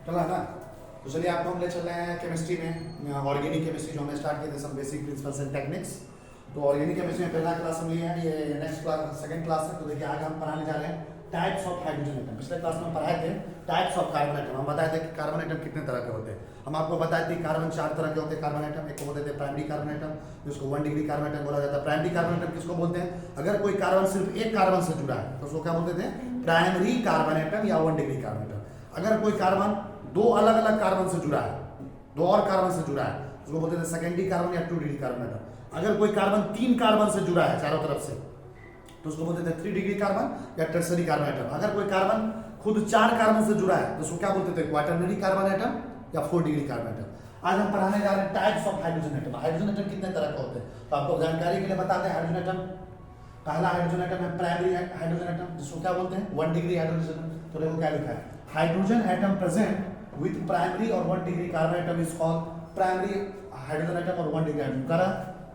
चला ना। तो चलिए आपको हम ले चल रहे हैं केमिस्ट्री में, ऑर्गेनिक केमिस्ट्री जो हमने स्टार्ट किए थे, some basic principles and techniques. तो ऑर्गेनिक केमिस्ट्री में पहला क्लास हम लिए हैं, ये नेक्स्ट क्लास सेकंड क्लास है। तो देखिए आज हम पढ़ाने जा रहे हैं टाइप्स ऑफ हाइड्रोजन एटम। पिछले क्लास में हम पढ़ाए थे टाइप्स ऑफ कार्बन एटम। हम बताए थे कि कार्बन एटम कितने तरह के होते हैं। हम आपको बताए थे कार्बन 4 तरह के होते हैं कार्बन एटम। एक होते थे प्राइमरी कार्बन एटम, जिसको 1 डिग्री कार्बन एटम बोला जाता है। प्राइमरी कार्बन एटम किसको बोलते हैं? अगर कोई कार्बन सिर्फ एक कार्बन से जुड़ा है तो उसको क्या बोलते थे? प्राइमरी कार्बन एटम या 1 डिग्री कार्बन एटम। अगर कोई कार्बन दो अलग अलग कार्बन से जुड़ा है, दो और कार्बन से जुड़ा है, उसको बोलते थे सेकेंडरी कार्बन या 2 डिग्री कार्बन एटम। अगर कोई कार्बन 3 कार्बन से जुड़ा है चारों तरफ से तो उसको बोलते थे 3 डिग्री कार्बन या टर्सरी कार्बन एटम। अगर कोई कार्बन खुद 4 कार्बन से जुड़ा है तो उसको क्या बोलते थे? क्वाटरनरी कार्बन एटम या 4 डिग्री कार्बन एटम। आज हम पढ़ाने जा रहे हैं types of hydrogen atom. Hydrogen atom कितने तरह के होते हैं तो आपको जानकारी के लिए बताते हैं। हाइड्रोजन एटम, पहला हाइड्रोजन एटम है प्राइमरी हाइड्रोजन एटम, जिसको क्या बोलते हैं? 1 डिग्री हाइड्रोजन एटम। तो देखो क्या लिखा है, hydrogen atom present with primary और 1 degree carbon atom is called primary hydrogen atom और 1 डिग्री हाइड्रोजन। करा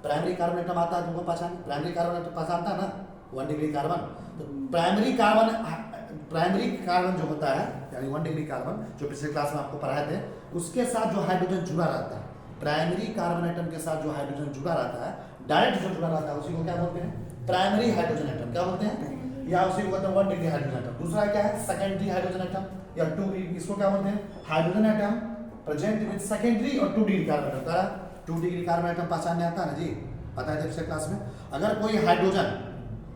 प्राइमरी कार्बन एटम आता है तुमको पहचान, प्राइमरी कार्बन एटम पहचानता है ना, 1 डिग्री कार्बन। तो प्राइमरी कार्बन जो होता है यानी 1 डिग्री कार्बन, जो पिछले क्लास में आपको पढ़ाए थे, उसके साथ जो हाइड्रोजन जुड़ा रहता है, प्राइमरी कार्बन एटम के साथ जो हाइड्रोजन जुड़ा रहता है, डायरेक्ट जो जुड़ा रहता है, उसी को क्या बोलते हैं? Primary hydrogen atom. क्या बोलते हैं? या उसी को बोलते हैं 1 डिग्री हाइड्रोजन एटम। दूसरा क्या है? सेकेंडरी हाइड्रोजन एटम या 2 डिग्री, इसको क्या बोलते हैं? Hydrogen atom present with secondary और 2 डिग्री कार्बन एटम। करा 2 डिग्री कार्बन एटम पहचानने आता है ना जी, पता है पिछले क्लास में। अगर कोई हाइड्रोजन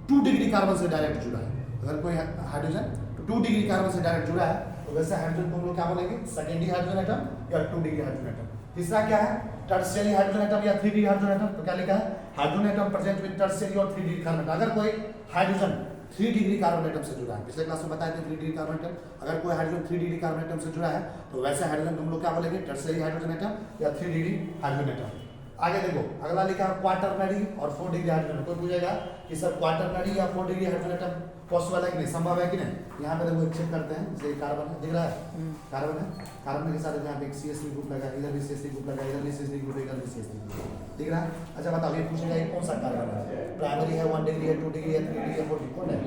2 डिग्री कार्बन से डायरेक्ट जुड़ा है, अगर कोई हाइड्रोजन 2 डिग्री कार्बन से डायरेक्ट जुड़ा है तो वैसे हाइड्रोजन को हम लोग क्या बोलेंगे? सेकेंडरी हाइड्रोजन एटम या 2 डिग्री हाइड्रोजन एटम। तीसरा क्या है? टर्शियरी हाइड्रोजन एटम या 3 डिग्री हाइड्रोजन एटम। तो क्या लिखा है? Hydrogen atom present with tertiary और 3 डिग्री कार्बन एटम। अगर कोई हाइड्रोजन 3 डिग्री कार्बन एटम से जुड़ा है, पिछले क्लास में बताए थे 3 डिग्री कार्बन एटम, अगर कोई हाइड्रोजन 3 डिग्री कार्बन एटम से जुड़ा है तो वैसे हाइड्रोजन को हम लोग क्या बोलेंगे? टर्शियरी हाइड्रोजन एटम या 3 डिग्री हाइड्रोजन एटम। आगे देखो अगला लिखा है क्वाटरनरी और 4 डिग्री हाइड्रोजन। कोई पूछेगा कि सर क्वाटरनरी या 4 डिग्री हाइड्रोजन एटम पॉसिबल है कि नहीं, संभव है कि नहीं? यहाँ पे देखो चेक करते हैं, जैसे कार्बन है, दिख रहा है कार्बन है, कार्बन के साथ यहाँ पे एक CH3 ग्रुप लगा, इधर भी CH3 ग्रुप लगा, इधर भी CH3 ग्रुप, इधर भी CH3 ग्रुप, दिख रहा है? अच्छा बताओ ये पूछेगा ये कौन सा कार्बन है? प्राइमरी है, 1 डिग्री है, 2 डिग्री है, 3 डिग्री है, 4 डिग्री, कौन है?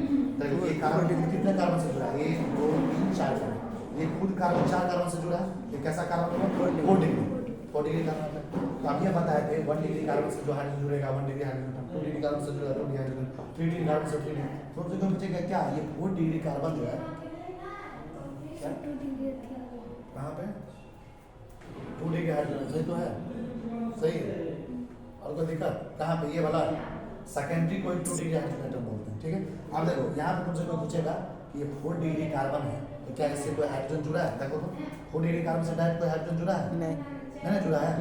देखो ये कार्बन कितने कार्बन से जुड़ा है? 1 2 3 4 कार्बन। ये खुद कार्बन 4 कार्बन से जुड़ा है। ये कैसा कार्बन है? 4 डिग्री, 4 डिग्री कार्बन है। तो आप ये बताए थे 1 डिग्री कार्बन से जो हाइड्रोजन जुड़ेगा 1 डिग्री हाइड्रोजन, 2 डिग्री कार्बन से जुड़ेगा 2 डिग्री हाइड्रोजन, 3 डिग्री कार्बन से 3 डिग्री। तो देखो पूछेगा क्या ये 4 डिग्री कार्बन जो है कहाँ पे? 2 डिग्री हाइड्रोजन सही तो है, सही है। और कोई दिक्कत कहाँ पे? ये वाला सेकेंडरी कोई 2 डिग्री हाइड्रोजन एटम बोलते हैं, ठीक है। अब देखो यहाँ पे तुमसे कोई पूछेगा कि ये 4 डिग्री कार्बन है तो क्या इससे कोई हाइड्रोजन जुड़ा है? देखो तो 4 डिग्री कार्बन से डायरेक्ट कोई हाइड्रोजन जुड़ा है? नहीं जुड़ा है।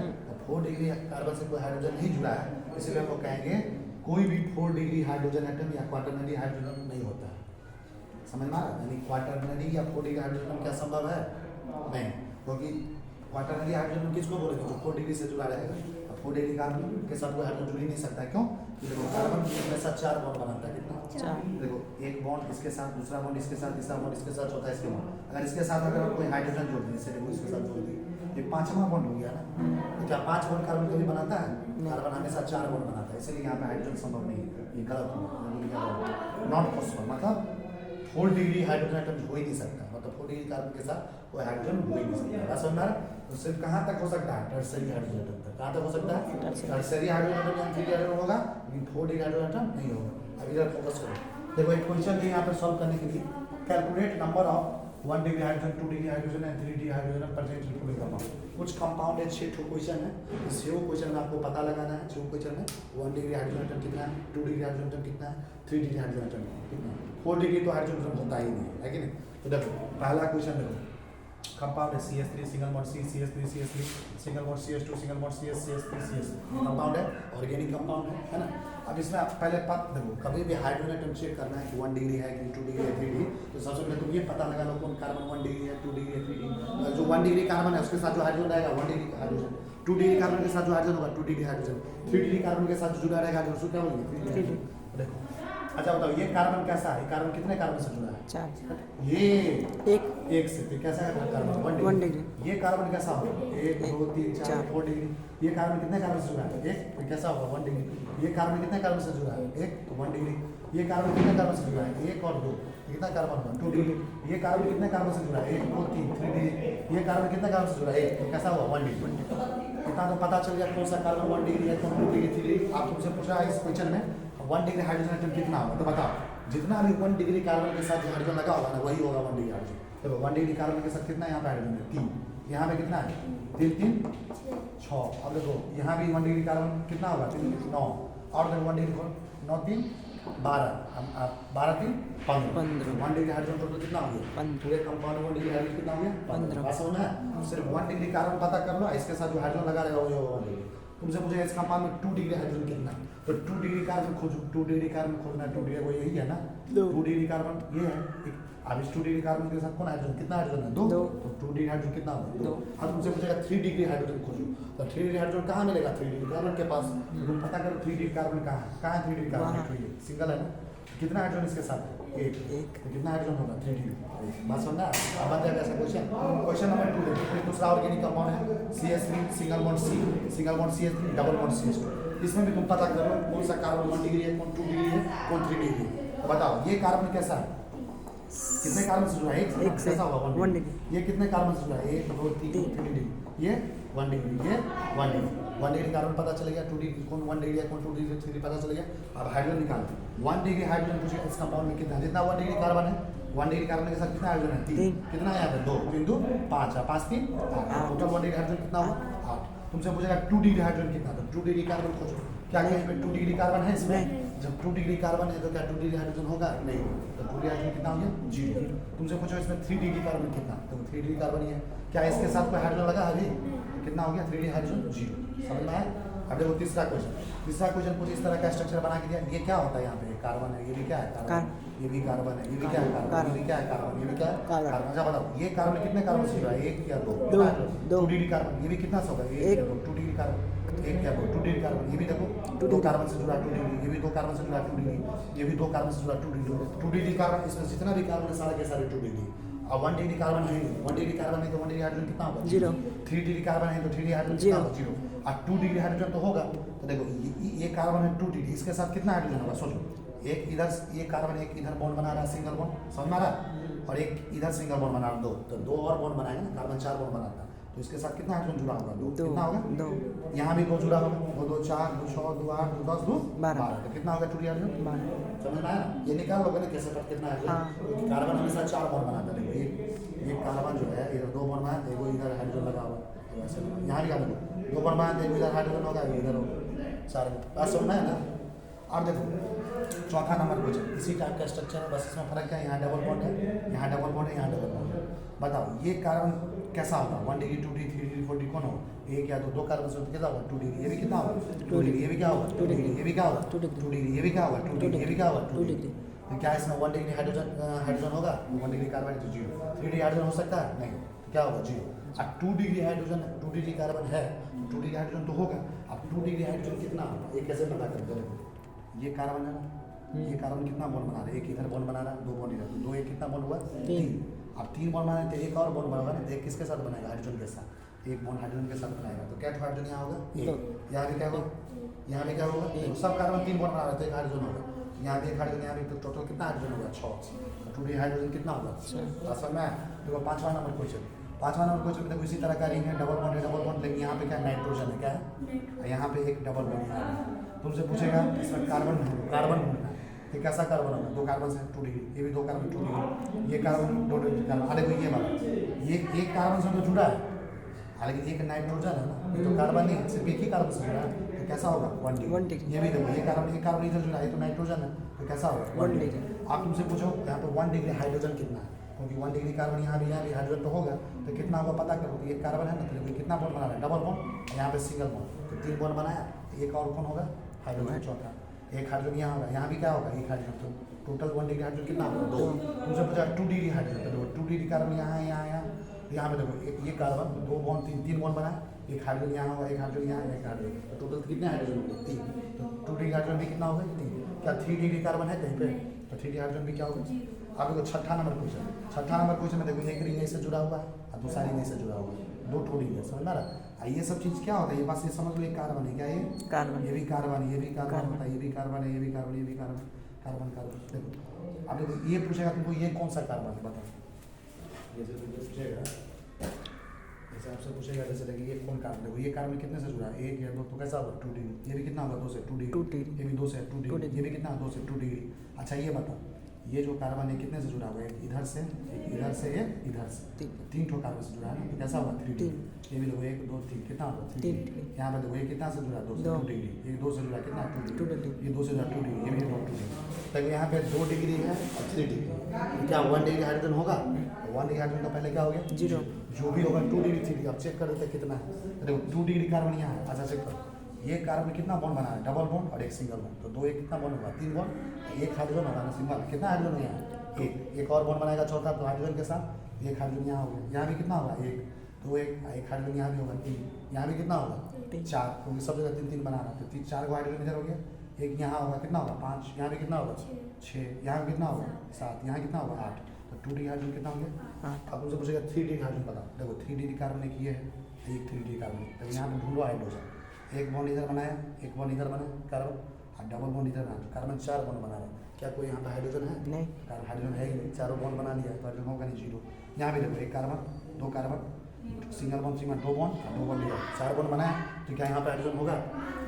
4 डिग्री कार्बन से कोई हाइड्रोजन नहीं जुड़ा है, इसलिए हम लोग कहेंगे कोई भी 4 डिग्री हाइड्रोजन एटम या क्वाटरनरी हाइड्रोजन नहीं होता है। समझ में आ रहा है? यानी क्वाटरनरी या 4 डिग्री हाइड्रोजन क्या संभव है? नहीं, क्योंकि क्वाटरनरी हाइड्रोजन किसको बोलेंगे? जो 4 डिग्री से जुड़ा रहेगा। 4 डिग्री कार्बन के साथ कोई हाइड्रोजन जुड़ ही नहीं सकता है। क्यों? देखो कार्बन अपने साथ 4 बॉन्ड बनाता है। कितना? 4। देखो एक बॉन्ड इसके साथ, दूसरा बॉन्ड इसके साथ, तीसरा बॉन्ड इसके साथ, चौथा इसके बॉन्ड। अगर इसके साथ अगर कोई हाइड्रोजन जोड़ दें, जैसे देखो इसके साथ जोड़ दी, ये 5वां बॉन्ड हो गया ना। तो क्या 5 बॉन्ड कार्बन कभी बनाता है? कार्बन हमेशा 4 बॉन्ड बनाता है, इसलिए यहाँ पे हाइड्रोजन संभव नहीं है। ये गलत है, नॉट पॉसिबल। मतलब 4 डिग्री हाइड्रोजन एटम हो ही नहीं सकता, मतलब 4 डिग्री कार्बन के साथ कोई हाइड्रोजन हो ही नहीं सकता। बस समझ में? तो सिर्फ कहाँ तक हो सकता है? टर्शियरी हाइड्रोजन एटम तक। कहाँ तक हो सकता है? टर्शियरी हाइड्रोजन एटम या 3 डिग्री हाइड्रोजन होगा, लेकिन 4 डिग्री हाइड्रोजन एटम नहीं होगा। अब इधर फोकस करो। देखो एक क्वेश्चन है यहाँ पर सॉल्व करने के लिए, calculate number of 1 degree hydrogen, 2 degree hydrogen and 3 degree hydrogen present in to compound. कुछ कंपाउंड है 6 क्वेश्चन है, इस 6 क्वेश्चन में आपको पता लगाना है। 6 क्वेश्चन में 1 डिग्री हाइड्रोजन एटम कितना है, 2 डिग्री हाइड्रोजन एटम कितना है, 3 डिग्री हाइड्रोजन एटम कितना है। 4 डिग्री तो हाइड्रोजन एटम होता ही नहीं है कि नहीं? तो देखो पहला क्वेश्चन देखो, कंपाउंड है CH3 single bond C, CH3 CH3 single bond CH2 single bond CS, CH3 CS। Compound है, ऑर्गेनिक कंपाउंड है ना। अब इसमें आप पहले देखो कभी भी हाइड्रोजन एटम चेक करना है कि 1 डिग्री है कि 2 डिग्री है 3 डिग्री, तो सबसे पहले तुम ये पता लगा लो कौन कार्बन 1 डिग्री है, 2 डिग्री है, 3 डिग्री। जो 1 डिग्री कार्बन है उसके साथ जो हाइड्रोजन रहेगा 1 डिग्री हाइड्रोजन, 2 डिग्री कार्बन के साथ जो हाइड्रोजन होगा 2 डिग्री हाइड्रोजन, 3 डिग्री कार्बन के साथ जो जुड़ा रहेगा उसको क्या बोलेंगे? 3 डिग्री। देखो अच्छा बताओ ये कार्बन कैसा है? कार्बन कितने कार्बन से जुड़ा है? 4 ये एक एक से तो कैसा है कार्बन? 1 1 डिग्री। डिग्री। ये कार्बन कैसा होगा? 1 2 3 4 चार। 4 डिग्री। ये कार्बन कितने कार्बन से जुड़ा है? एक तो कैसा होगा? 1 डिग्री। ये कार्बन कितने कार्बन से जुड़ा है? एक तो 1 डिग्री। ये कार्बन कितने कार्बन से जुड़ा है? एक और दो। कितना कार्बन हुआ? 2 डिग्री। ये कार्बन कितने कार्बन से जुड़ा है? 1 2 3 3 डिग्री। ये कार्बन कितने कार्बन से जुड़ा है? एक तो कैसा हुआ? 1 डिग्री। इतना तो पता चल गया कौन सा कार्बन 1 डिग्री है, कौन 2 डिग्री 3 डिग्री। आप तुमसे पूछा है इस क्वेश्चन में 1 डिग्री हाइड्रोजन एटम कितना होगा? तो बताओ जितना भी 1 डिग्री कार्बन के साथ हाइड्रोजन लगा होगा ना वही होगा 1 डिग्री हाइड्रोजन। देखो 1 डिग्री कार्बन के साथ कितना यहाँ पे हाइड्रोजन है? 3। यहाँ पे कितना है? 3 3 6। अब देखो यहाँ भी 1 डिग्री कार्बन कितना होगा? 3 9। और देखो 1 डिग्री 9 3 12 12 3 15। 1 डिग्री हाइड्रोजन टोटल कितना हो गया? 15। पूरे कंपाउंड 1 डिग्री हाइड्रोजन कितना हो गया? 15। बात समझ में आया? सिर्फ 1 डिग्री कार्बन पता कर लो, इसके साथ जो हाइड्रोजन लगा रहेगा वही होगा 1 डिग्री। तुमसे पूछेगा इस कंपाउंड में 2 डिग्री हाइड्रोजन कितना है? तो 2 डिग्री कार्बन खोजो। 2 डिग्री कार्बन खोजना है। 2 डिग्री वो यही है ना? 2 डिग्री कार्बन ये है। अब इस 2 डिग्री कार्बन के साथ कौन हाइड्रोजन? कितना हाइड्रोजन है? 2। दो। तो 2 डिग्री हाइड्रोजन कितना होगा? 2। 2। अब तुमसे पूछेगा 3 डिग्री हाइड्रोजन खोजो। तो 3 डिग्री हाइड्रोजन कहाँ मिलेगा? 3 डिग्री कार्बन के पास। तो तुम पता करो 3 डिग्री कार्बन कहाँ है? कहाँ है 3 डिग्री कार्बन? वहाँ। तो ये सिंगल है ना? कितना हाइड्रोजन इसके साथ है? 1। तो कितना हाइड्रोजन होगा? 3 डिग्री। बात समझना? अब आता है ऐसा क्वेश्चन। क्वेश्चन नंबर 2 देखो। फिर दूसरा ऑर्गेनिक कंपाउंड है CH3 single bond C, single bond CH3 double bond CH2। इसमें भी तुम पता करो कौन सा कार्बन 1 डिग्री है, कौन 2 डिग्री है, कौन 3 डिग्री है। तो बताओ ये कार्बन कैसा है? कितने कार्बन से जुड़ा है? एक से। कैसा होगा? 1 डिग्री। ये कितने कार्बन से जुड़ा है? 1 2 3 3 डिग्री। ये 1 डिग्री। ये 1 डिग्री। 1 डिग्री कार्बन पता चल गया। 2 डिग्री कौन 1 डिग्री है, कौन 2 डिग्री 3 डिग्री पता चल गया। अब हाइड्रोजन निकालो। 1 डिग्री हाइड्रोजन पूछे इस कंपाउंड में कितना है? जितना 1 डिग्री कार्बन है 1 डिग्री कार्बन के साथ कितना हाइड्रोजन है? 3। कितना है यहाँ पे? 2 3 2 5 5 3 8। टोटल 1 डिग्री हाइड्रोजन कितना हुआ? 8। तुमसे पूछेगा 2 डिग्री हाइड्रोजन कितना? तो 2 डिग्री कार्बन खोजो। क्या कहीं पे 2 डिग्री कार्बन है इसमें? जब 2 डिग्री कार्बन है तो क्या 2 डिग्री हाइड्रोजन होगा? नहीं। तो 2 डिग्री हाइड्रोजन कितना हो गया? 0। तुमसे पूछो इसमें 3 डिग्री कार्बन कितना? तो 3 डिग्री कार्बन ही है। क्या इसके साथ कोई हाइड्रोजन लगा अभी? कितना हो गया? 3 डिग्री हाइड्रोजन 0। समझ में आया? अब देखो तीसरा क्वेश्चन। तीसरा क्वेश्चन कुछ इस तरह का स्ट्रक्चर बना के दिया। ये क्या होता है? यहाँ पे कार्बन है, ये भी क्या है? कार्बन। ये भी कार्बन है, ये भी क्या है? कार्बन। ये भी क्या है? कार्बन। ये भी क्या है? कार्बन। अच्छा बताओ ये कार्बन कितने कार्बन से जुड़ा है? 1 या 2? 2 डिग्री कार्बन। ये भी कितना से होगा? 1 या 2? 2 डिग्री कार्बन। 1 या 2? 2 डिग्री कार्बन। ये भी देखो 2 कार्बन से जुड़ा 2 डिग्री। ये भी 2 कार्बन से जुड़ा 2 डिग्री। ये भी 2 कार्बन से जुड़ा 2 डिग्री। 2 डिग्री कार्बन इसमें जितना भी कार्बन है सारे के सारे 2 डिग्री। अब 1 डिग्री कार्बन है 1 डिग्री कार्बन है तो 1 डिग्री हाइड्रोजन कितना होगा? 0। 3 डिग्री कार्बन है तो 3 डिग्री हाइड्रोजन कितना होगा? 0। और 2 डिग्री हाइड्रोजन तो होगा। तो देखो ये कार्बन है 2 डिग्री, इसके साथ कितना हाइड्रोजन होगा? सोचो। एक इधर ये कार्बन एक इधर बॉन्ड बना रहा है सिंगल बॉन्ड, समझ में आ रहा है? और एक इधर सिंगल बॉन्ड बना रहा है 2, तो 2 और बॉन्ड बनाएंगे ना, कार्बन 4 बॉन्ड बनाता है। तो इसके साथ कितना हाइड्रोजन जुड़ा होगा? 2। कितना होगा? 2। यहाँ भी 2 जुड़ा होगा। 2 2 4 2 6 2 8 2 10 2 12। तो कितना होगा 2 डिग्री हाइड्रोजन? 12। समझ में आया ना? ये निकाल लोगे ना कैसे कितना है? हाँ। कार्बन हमेशा 4 बॉन्ड बनाता है। देखो ये कार्बन जो है इधर 2 बॉन्ड बनाया, देखो इधर हाइड्रोजन लगा हुआ है वैसे। यहाँ भी क्या देखो 2 बॉन्ड बनाया, देखो इधर हाइड्रोजन होगा, इधर होगा। सारे बात समझ में है ना? अब देखो चौथा नंबर क्वेश्चन इसी टाइप का स्ट्रक्चर है, बस इसमें फर्क क्या है? यहाँ डबल बॉन्ड है, यहाँ डबल बॉन्ड है, यहाँ डबल बॉन्ड है। बताओ ये कार्बन कैसा होगा? 1 डिग्री 2 डिग्री 3 डिग्री 4 डिग्री कौन होगा? 1 या 2 कार्बन से कितना होगा? 2 डिग्री। ये भी कितना होगा? 2 डिग्री। ये भी क्या होगा? 2 डिग्री। ये भी क्या होगा? 2 डिग्री। ये भी क्या होगा? 2 डिग्री। ये भी क्या होगा? 2 डिग्री। तो क्या इसमें 1 डिग्री हाइड्रोजन होगा? 1 डिग्री कार्बन है तो 0। 3 डिग्री हाइड्रोजन हो सकता है? नहीं। तो क्या होगा? 0। अब 2 डिग्री हाइड्रोजन 2 डिग्री कार्बन है, 2 डिग्री हाइड्रोजन तो होगा। अब 2 डिग्री हाइड्रोजन कितना होगा? ये कैसे पता करते हो? ये कार्बन है ना, ये कार्बन कितना बॉन्ड बना रहा है? एक इधर बॉन्ड बना रहा है, 2 बॉन्ड इधर, 2 एक कितना बॉन्ड हुआ? 3। अब 3 बॉन्ड बनाए तो एक और बॉन्ड बनेगा ना, तो एक किसके साथ बनेगा? हाइड्रोजन के साथ। एक बॉन्ड हाइड्रोजन के साथ बनाएगा तो क्या हाइड्रोजन यहाँ होगा? एक। यहाँ भी क्या होगा? यहाँ भी क्या होगा? सब कार्बन 3 बॉन्ड बना रहे थे, एक हाइड्रोजन होगा। यहाँ भी एक हाइड्रोजन, यहाँ भी, तो टोटल कितना हाइड्रोजन होगा? 6। 2 डिग्री हाइड्रोजन कितना होगा? असल में देखो 5वां नंबर क्वेश्चन। 5वां नंबर क्वेश्चन में देखो इसी तरह का रिंग है, डबल बॉन्ड है, डबल बॉन्ड, लेकिन यहाँ पे क्या नाइट्रोजन है? क्या है? यहाँ पे एक डबल बॉन्ड है। तुमसे पूछेगा इसमें कार्बन ढूंढना है। ये कैसा कार्बन होगा? 2 कार्बन से 2 डिग्री, ये भी 2 कार्बन 2 डिग्री, ये कार्बन 2 डिग्री कार्बन। अरे कोई ये वाला ये एक कार्बन से तो जुड़ा है, हालांकि एक नाइट्रोजन है ना, ये तो कार्बन नहीं, सिर्फ एक ही कार्बन से जुड़ा है, तो कैसा होगा? 1 डिग्री। ये भी देखो ये कार्बन इधर जुड़ा है, ये तो नाइट्रोजन है, तो कैसा होगा? 1 डिग्री। आप तुमसे पूछो यहाँ पे 1 डिग्री हाइड्रोजन कितना है? क्योंकि 1 डिग्री कार्बन यहाँ भी हाइड्रोजन तो होगा, तो कितना होगा पता करो। ये कार्बन है ना, तो कितना बॉन्ड बना रहा है? डबल बॉन्ड, यहाँ पे सिंगल बॉन्ड, तो 3 बॉन्ड बनाया, एक और कौन होगा? हाइड्रोजन चौथा। एक हाइड्रोजन यहाँ होगा, यहाँ भी क्या होगा? एक हाइड्रोजन। तो टोटल 1 डिग्री हाइड्रोजन कितना होगा? 2। तुमसे पूछा 2 डिग्री हाइड्रोजन, तो 2 डिग्री कार्बन यहाँ है, यहाँ पे देखो ये कार्बन 2 बॉन्ड 3 बॉन्ड बनाए, एक हाइड्रोजन यहाँ होगा, एक हाइड्रोजन यहाँ, एक हाइड्रोजन, तो टोटल कितने हाइड्रोजन होंगे? 3। तो 2 डिग्री हाइड्रोजन भी कितना होगा? 3। क्या 3 डिग्री कार्बन है कहीं पे? तो 3 डिग्री हाइड्रोजन भी क्या होगा? आप देखो छठा नंबर क्वेश्चन में देखो एक रिंग से जुड़ा हुआ है और दूसरा रिंग से जुड़ा हुआ है, 2 रिंग है, समझ में आ रहा? ये सब चीज़ क्या होता है? ये बस ये समझ लो, एक कार्बन है, क्या ये कार्बन, ये भी कार्बन है, ये भी कार्बन होता है, ये भी कार्बन है, ये भी कार्बन, ये भी कार्बन, कार्बन कार्बन। देखो अब देखो ये पूछेगा तुमको ये कौन सा कार्बन है बताओ, जैसे तुमसे पूछेगा, जैसे आपसे पूछेगा जैसे देखिए ये कौन कार्बन, देखो ये कार्बन कितने से जुड़ा है? 1 या 2, तो कैसा होगा? 2 डिग्री। ये भी कितना होगा? 2 से 2 डिग्री। ये भी 2 से 2 डिग्री। ये भी कितना? 2 से 2 डिग्री। अच्छा ये बताओ, ये जो कार्बन है कितने से जुड़ा हुआ है? इधर से, इधर से, इधर से, 3 ठो कार्बन से जुड़ा है ना, तो कैसा होगा? 3 डिग्री। ये भी देखो 1 2 3 कितना होगा? 3 डिग्री। यहाँ पर देखो ये कितना से जुड़ा? 2 से 2 डिग्री। ये 2 से जुड़ा कितना? 2 डिग्री। ये 2 से जुड़ा 2 डिग्री, ये भी 2 डिग्री। तो यहाँ पे 2 डिग्री है और 3 डिग्री, क्या 1 डिग्री हाइड्रोजन होगा? 1 डिग्री हाइड्रोजन का पहले क्या हो गया? 0। जो भी होगा 2 डिग्री 3 डिग्री। अब चेक कर देते कितना है, देखो 2 डिग्री कार्बन यहाँ है। अच्छा चेक करो, ये कार्बन कितना बॉन्ड बना है? डबल बॉन्ड और एक सिंगल बॉन्ड, तो 2 एक कितना बॉन्ड होगा? 3 बॉन्ड, एक हाइड्रोजन होगा ना सिंगल, कितना हाइड्रोजन है यहाँ? एक और बॉन्ड बनाएगा चौथा, तो हाइड्रोजन के साथ एक हाइड्रोजन यहाँ होगा, यहाँ भी कितना होगा? 1, तो एक हाइड्रोजन यहाँ भी होगा 3, यहाँ भी कितना होगा? 4, क्योंकि सब जगह 3 3 बना रहा है, तो 4 को हाइड्रोजन इधर हो गया, एक यहाँ होगा, कितना होगा? 5, यहाँ भी कितना होगा? 6, यहाँ भी कितना होगा? 7, यहाँ कितना होगा? 8, तो 2 डिग्री हाइड्रोजन कितना हो गया? अब उनसे पूछेगा 3 डिग्री हाइड्रोजन बताओ, देखो 3 डिग्री कार्बन एक ये है, एक 3 डिग्री कार्बन, तो यहाँ पर ढूंढो हाइड्रोजन, एक बॉन्ड इधर बनाया, एक बॉन्ड इधर बनाया कार्बन, और डबल बॉन्ड इधर बनाया, कार्बन 4 बॉन्ड बना रहा है, क्या कोई यहाँ पर हाइड्रोजन है? नहीं, कार्बन हाइड्रोजन है ही नहीं, चारों बॉन्ड बना लिया तो हाइड्रोजन होगा नहीं, 0। यहाँ भी देखो एक carbon, 2 carbon, single bond 2 bond और 2 बॉन्ड इधर, 4 बॉन्ड बनाया, तो क्या यहाँ पे हाइड्रोजन होगा?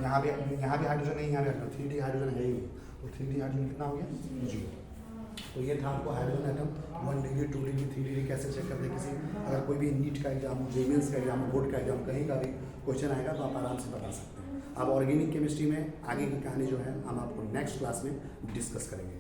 यहाँ भी हाइड्रोजन नहीं, यहाँ भी हाइड्रोजन, 3 डी हाइड्रोजन है ही नहीं, तो 3 डी हाइड्रोजन कितना हो गया? 0। तो ये था आपको hydrogen atom 1 degree 2 degree 3 degree कैसे चेक करते हैं। किसी अगर कोई भी नीट का एग्जाम हो, जेमेंस का एग्जाम हो, बोर्ड का एग्जाम, कहीं का भी क्वेश्चन आएगा तो आप आराम से बता सकते हैं। अब ऑर्गेनिक केमिस्ट्री में आगे की कहानी जो है हम आपको नेक्स्ट क्लास में डिस्कस करेंगे।